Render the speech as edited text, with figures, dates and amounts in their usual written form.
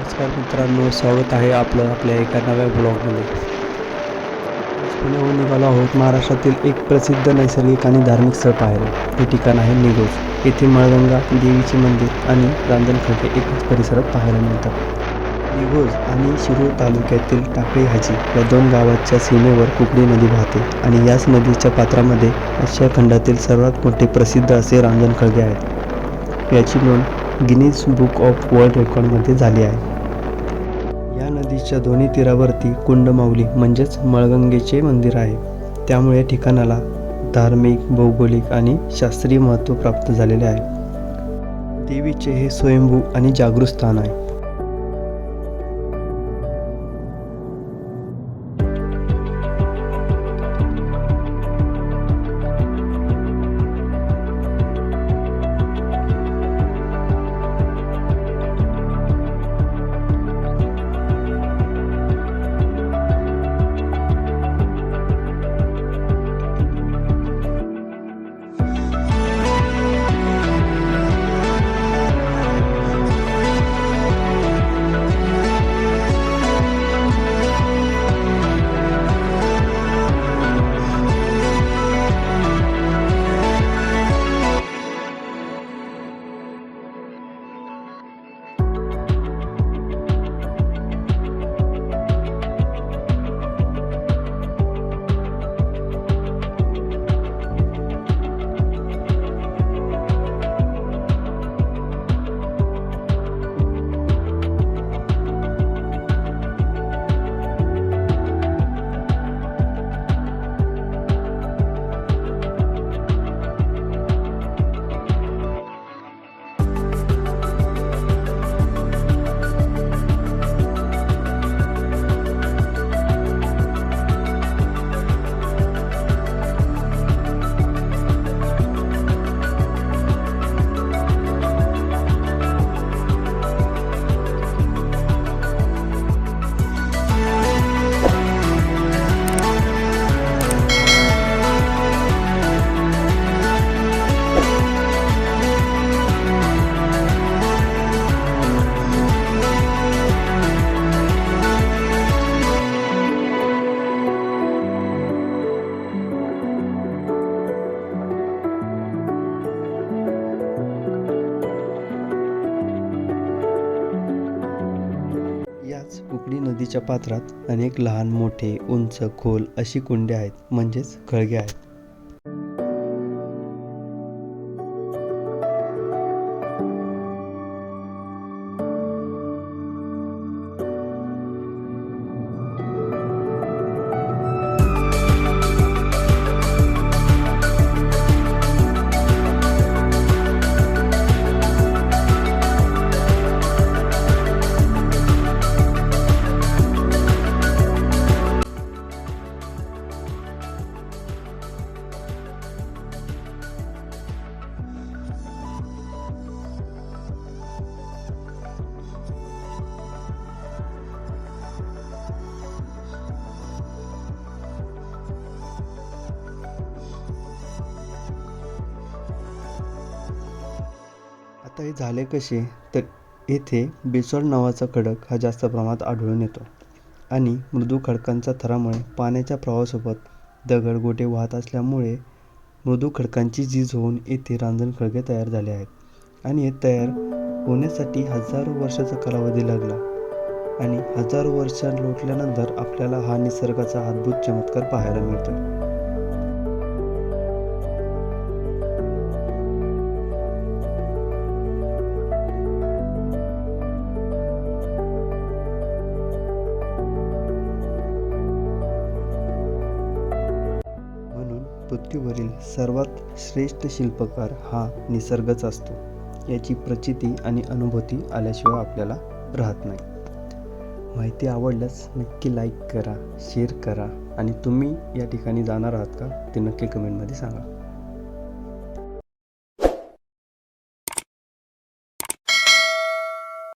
नमस्कार मित्रांनो, स्वागत आहे आपलं आपल्या एका नव्या ब्लॉगमध्ये. आज पुण्याहून निघालो आहोत महाराष्ट्रातील एक प्रसिद्ध नैसर्गिक आणि धार्मिक स्थळ पाहायला. हे ठिकाण आहे निघोज. येथे मळगंगा देवीचे मंदिर आणि रांजणखळगे एकाच परिसरात पाहायला मिळतात. निघोज आणि शिरूर तालुक्यातील टाकळी हाजी या दोन गावाच्या सीमेवर कुकडी नदी वाहते आणि याच नदीच्या पात्रामध्ये आशिया खंडातील सर्वात मोठे प्रसिद्ध असे रांजणखळगे आहेत. याची नोंद गिनीज बुक ऑफ वर्ल्ड रेकॉर्डमध्ये झाली आहे. या नदीच्या दोन्ही तीरावरती कुंडमाऊली म्हणजेच मळगंगेचे मंदिर आहे. त्यामुळे ठिकाणाला धार्मिक, भौगोलिक आणि शास्त्रीय महत्त्व प्राप्त झालेले आहे. देवीचे हे स्वयंभू आणि जागृत स्थान आहे. याच कुकडी नदीच्या पात्रात अनेक लहान, मोठे, उंच, खोल अशी कुंडे आहेत, म्हणजेच खळगे आहेत. आता हे झाले कसे, तर येथे बेसॉल्ट नावाचा खडक हा जास्त प्रमाणात आढळून येतो आणि मृदू खडकांच्या थरामुळे पाण्याच्या प्रवाहासोबत दगड गोटे वाहत असल्यामुळे मृदू खडकांची झीज होऊन येथे रांजणखळगे तयार झाले आहेत. आणि हे तयार होण्यासाठी हजारो वर्षाचा कालावधी लागला आणि हजारो वर्ष लोटल्यानंतर आपल्याला हा निसर्गाचा अद्भुत चमत्कार पाहायला मिळतो. पृथ्वीवरील सर्वात श्रेष्ठ शिल्पकार हा निसर्गच असतो, याची प्रचिती आणि अनुभूती आल्याशिवाय आपल्याला राहत नाही. माहिती आवडल्यास नक्की लाईक करा, शेअर करा आणि तुम्ही या ठिकाणी जाणार आहात का ते नक्की कमेंटमध्ये सांगा.